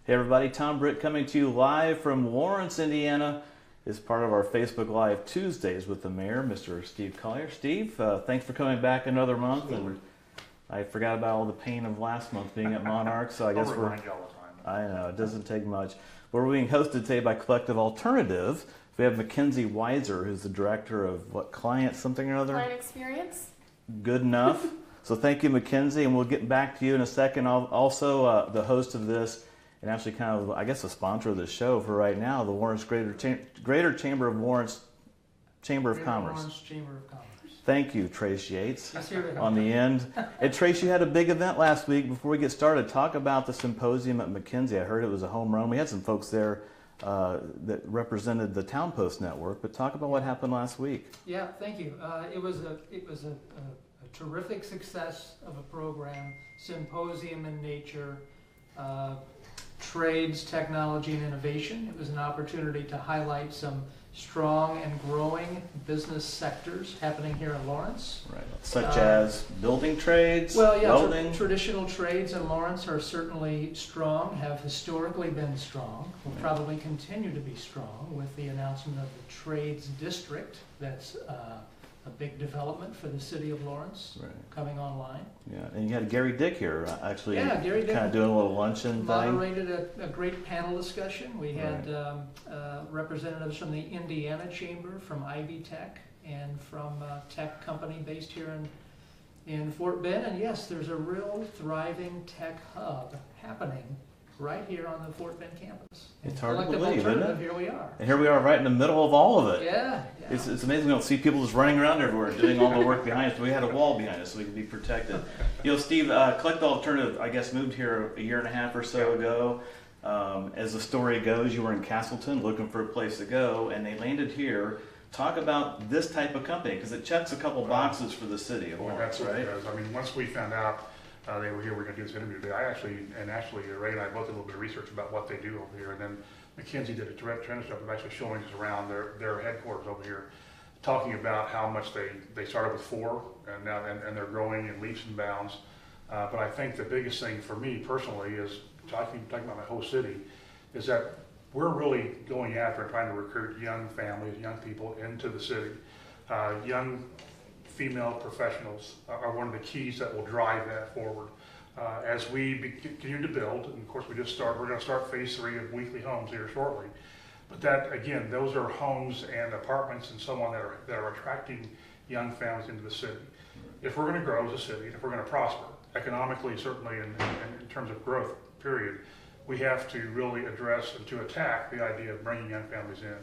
Hey everybody, Tom Britt coming to you live from Lawrence, Indiana. Is part of our Facebook Live Tuesdays with the mayor, Mr. Steve Collier. Steve, thanks for coming back another month. And I forgot about all the pain of last month being at Monarch, so I guess we're... remind you all the time. I know, it doesn't take much. But we're being hosted today by Collective Alternative. We have McKenzie Weiser, who's the director of what, client something or other? Client experience. Good enough. So thank you, McKenzie, and we'll get back to you in a second. Also, the host of this, and actually kind of, I guess, the sponsor of the show for right now, the Lawrence Greater Chamber of Lawrence Chamber of Commerce. Lawrence Chamber of Commerce. Thank you, Trace Yates, He's here to help. on the end. And Trace, you had a big event last week. Before we get started, talk about the symposium at McKenzie. I heard it was a home run. We had some folks there that represented the Town Post Network, but talk about what happened last week. Yeah, thank you. It was a terrific success of a program, symposium in nature, trades, technology, and innovation. It was an opportunity to highlight some strong and growing business sectors happening here in Lawrence. Right. Such as building trades, well, yeah, welding. Traditional trades in Lawrence are certainly strong, have historically been strong, will probably continue to be strong with the announcement of the Trades District. That's a big development for the city of Lawrence, Right. coming online. Yeah, and you had Gary Dick here, actually, Yeah, Gary Dick kind of doing a little luncheon thing. moderated a great panel discussion. We had representatives from the Indiana Chamber, from Ivy Tech, and from a tech company based here in Fort Bend. And yes, there's a real thriving tech hub happening right here on the Fort Bend campus. It's hard to Collective believe, isn't Alternative, it? Here we are. And here we are right in the middle of all of it. Yeah. It's amazing. We don't see people just running around everywhere doing all the work behind us, but we had a wall behind us so we could be protected. You know, Steve, Collective Alternative, I guess, moved here a year and a half or so ago. As the story goes, you were in Castleton looking for a place to go, and they landed here. Talk about this type of company, because it checks a couple boxes for the city of Lawrence, That's what right? it does. I mean, once we found out they were here, we were going to do this interview today. Ray and I both did a little bit of research about what they do over here, and then McKenzie did a tremendous job of actually showing us around their headquarters over here, talking about how much they started with 4, and now and they're growing in leaps and bounds. But I think the biggest thing for me personally is talking about my whole city, is that we're really going after and trying to recruit young families, young people into the city. Young female professionals are one of the keys that will drive that forward. As we continue to build, and of course we're going to start phase 3 of weekly homes here shortly. But that, again, those are homes and apartments and so on that are attracting young families into the city. If we're going to grow as a city, if we're going to prosper, economically, certainly in terms of growth, period, we have to really address and to attack the idea of bringing young families in.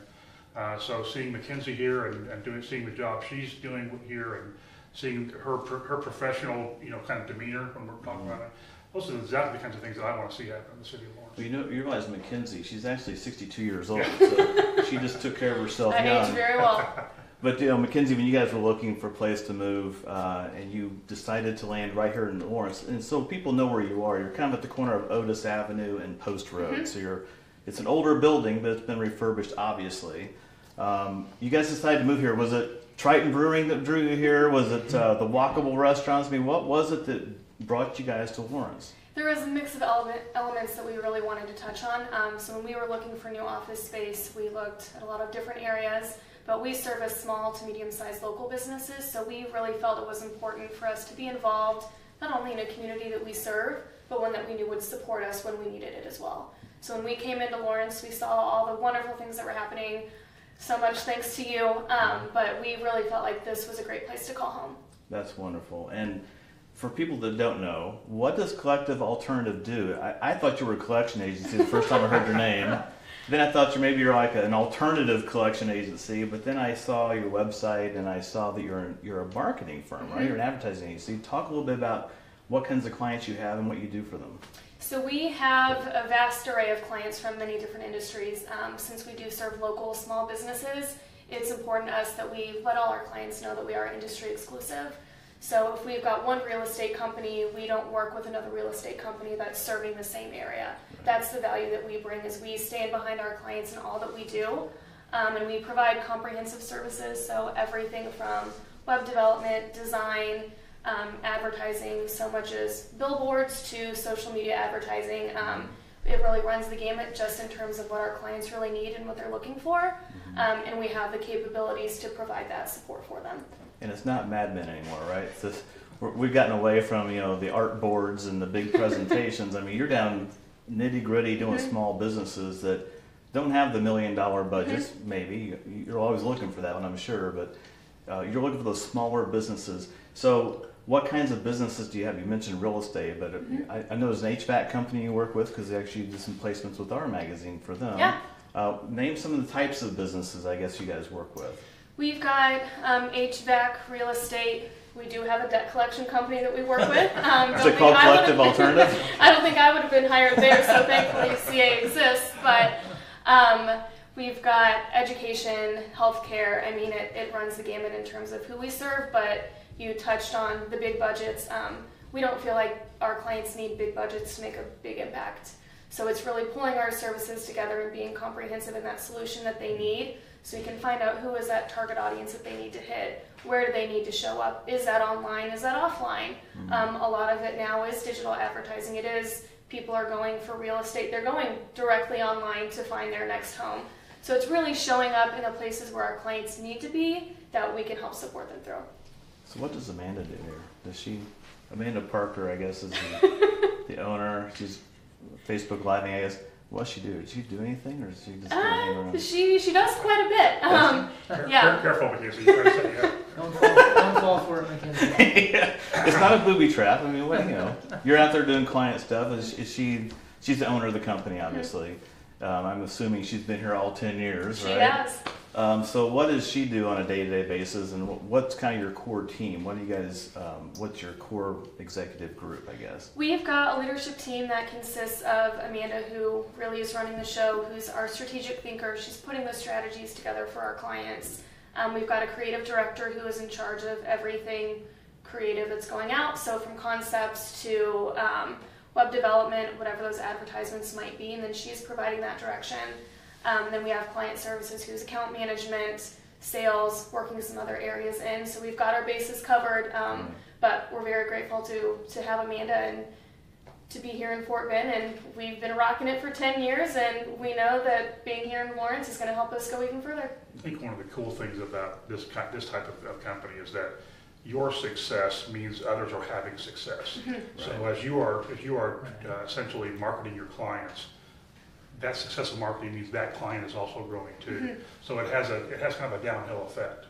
So seeing McKenzie here and seeing the job she's doing here and seeing her professional, kind of demeanor when we're talking about it, those are exactly the kinds of things that I want to see happen in the city of Lawrence. Well, you realize McKenzie, she's actually 62 years old, so she just took care of herself I young. aged very well. But McKenzie, when you guys were looking for a place to move, and you decided to land right here in Lawrence, and so people know where you are. You're kind of at the corner of Otis Avenue and Post Road. Mm-hmm. So it's an older building, but it's been refurbished, obviously. You guys decided to move here. Was it Triton Brewing that drew you here? Was it the walkable restaurants? I mean, what was it that brought you guys to Lawrence? There was a mix of elements that we really wanted to touch on. So when we were looking for new office space, we looked at a lot of different areas, but we service small to medium-sized local businesses, so we really felt it was important for us to be involved, not only in a community that we serve, but one that we knew would support us when we needed it as well. So when we came into Lawrence, we saw all the wonderful things that were happening, so much thanks to you, but we really felt like this was a great place to call home. That's wonderful. And for people that don't know, what does Collective Alternative do? I thought you were a collection agency the first time I heard your name. Then I thought you're like an alternative collection agency, but then I saw your website and I saw that you're a marketing firm, right? You're an advertising agency. Talk a little bit about what kinds of clients you have and what you do for them. So we have a vast array of clients from many different industries. Since we do serve local small businesses, it's important to us that we let all our clients know that we are industry exclusive. So if we've got one real estate company, we don't work with another real estate company that's serving the same area. That's the value that we bring, is we stand behind our clients in all that we do. And we provide comprehensive services, so everything from web development, design, advertising, so much as billboards to social media advertising. it really runs the gamut just in terms of what our clients really need and what they're looking for. And we have the capabilities to provide that support for them. And it's not Mad Men anymore, right? It's just, we've gotten away from, the art boards and the big presentations. I mean, you're down nitty gritty doing small businesses that don't have the $1 million budgets. Maybe you're always looking for that one, I'm sure, but you're looking for those smaller businesses. So what kinds of businesses do you have? You mentioned real estate, but I know there's an HVAC company you work with, because they actually did some placements with our magazine for them. Yeah. Name some of the types of businesses I guess you guys work with. We've got HVAC, real estate. We do have a debt collection company that we work with. Is it called Collective Alternative? I don't think I would have been hired there, so thankfully CA exists. But we've got education, healthcare. I mean, it runs the gamut in terms of who we serve, but you touched on the big budgets. We don't feel like our clients need big budgets to make a big impact. So it's really pulling our services together and being comprehensive in that solution that they need, so we can find out who is that target audience that they need to hit, where do they need to show up, is that online, is that offline? A lot of it now is digital advertising. It is, people are going for real estate, they're going directly online to find their next home. So it's really showing up in the places where our clients need to be that we can help support them through. So what does Amanda do here? Amanda Parker, I guess, is the owner. She's Facebook Living, I guess. What does she do? Does she do anything, or does she just hang around? She does quite a bit. Yeah. Careful, McKenzie. You're trying to say, Don't fall for it, McKenzie. Yeah. It's not a booby trap. I mean, you're out there doing client stuff. She's the owner of the company, obviously. I'm assuming she's been here all 10 years, right? She has. So what does she do on a day-to-day basis, and what's kind of your core team? What do you guys, what's your core executive group, I guess? We've got a leadership team that consists of Amanda, who really is running the show, who's our strategic thinker. She's putting the strategies together for our clients. We've got a creative director who is in charge of everything creative that's going out, so from concepts to web development, whatever those advertisements might be, and then she's providing that direction. Then we have client services, who's account management, sales, working some other areas in. So we've got our bases covered, but we're very grateful to have Amanda and to be here in Fort Bend. And we've been rocking it for 10 years, and we know that being here in Lawrence is going to help us go even further. I think one of the cool things about this type of company is that your success means others are having success. So as you are essentially marketing your clients, that successful marketing means that client is also growing too. So it has kind of a downhill effect,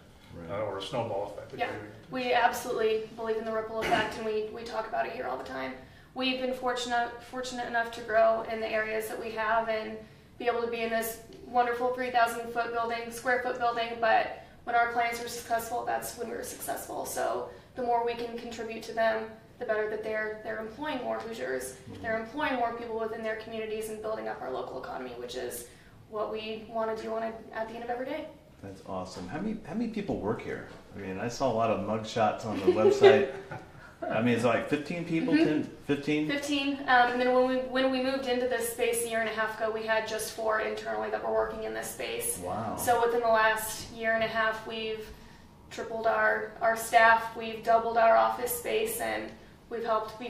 or a snowball effect. Yeah, we absolutely believe in the ripple effect, and we talk about it here all the time. We've been fortunate enough to grow in the areas that we have and be able to be in this wonderful 3,000 square foot building, but when our clients are successful, that's when we're successful. So the more we can contribute to them, the better that they're employing more Hoosiers, they're employing more people within their communities and building up our local economy, which is what we want to do at the end of every day. That's awesome. How many people work here? I mean, I saw a lot of mug shots on the website. I mean, it's like 15 people, 10, 15? 15, and then when we moved into this space a year and a half ago, we had just 4 internally that were working in this space. Wow. So within the last year and a half, we've tripled our staff, we've doubled our office space, and we've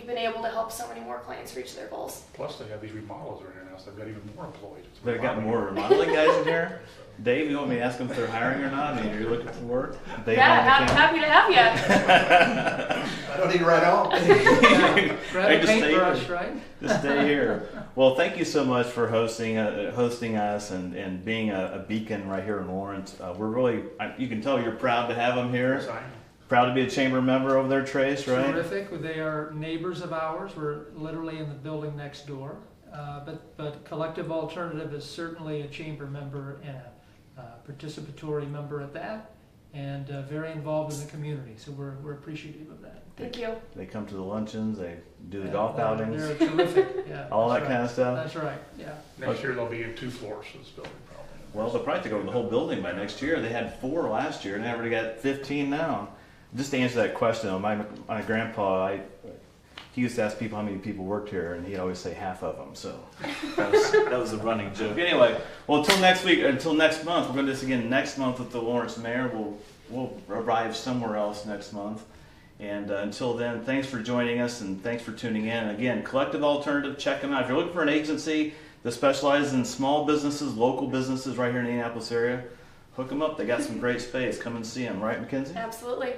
been able to help so many more clients reach their goals. Plus they have these remodels in here now, so they've got even more employees. They've got more remodeling guys in here? Dave, you want me to ask them if they're hiring or not? I mean, are you looking for work? Dave, Happy to have you. I don't need to write home. Grab a paintbrush, right? Just stay here. Well, thank you so much for hosting us and being a beacon right here in Lawrence. We're really, you can tell you're proud to have them here. Yes, I am. Proud to be a chamber member over there, Trace, right? Terrific. They are neighbors of ours. We're literally in the building next door. But Collective Alternative is certainly a chamber member and a participatory member at that, and very involved in the community. So we're appreciative of that. Thank you. They come to the luncheons, they do the golf outings. They're terrific. Yeah, all that right. kind of stuff. That's right. Yeah. Next year they'll be in 2 floors of this building probably. Well, they'll probably take over the whole building by next year. They had 4 last year, and they already got 15 now. Just to answer that question, my grandpa, he used to ask people how many people worked here, and he'd always say half of them. So that was a running joke. Anyway, well, until next month, we're going to do this again next month with the Lawrence mayor. We'll arrive somewhere else next month, And until then, thanks for joining us and thanks for tuning in. Again, Collective Alternative, check them out. If you're looking for an agency that specializes in small businesses, local businesses right here in the Indianapolis area, hook them up. They got some great space. Come and see them, right, McKenzie? Absolutely.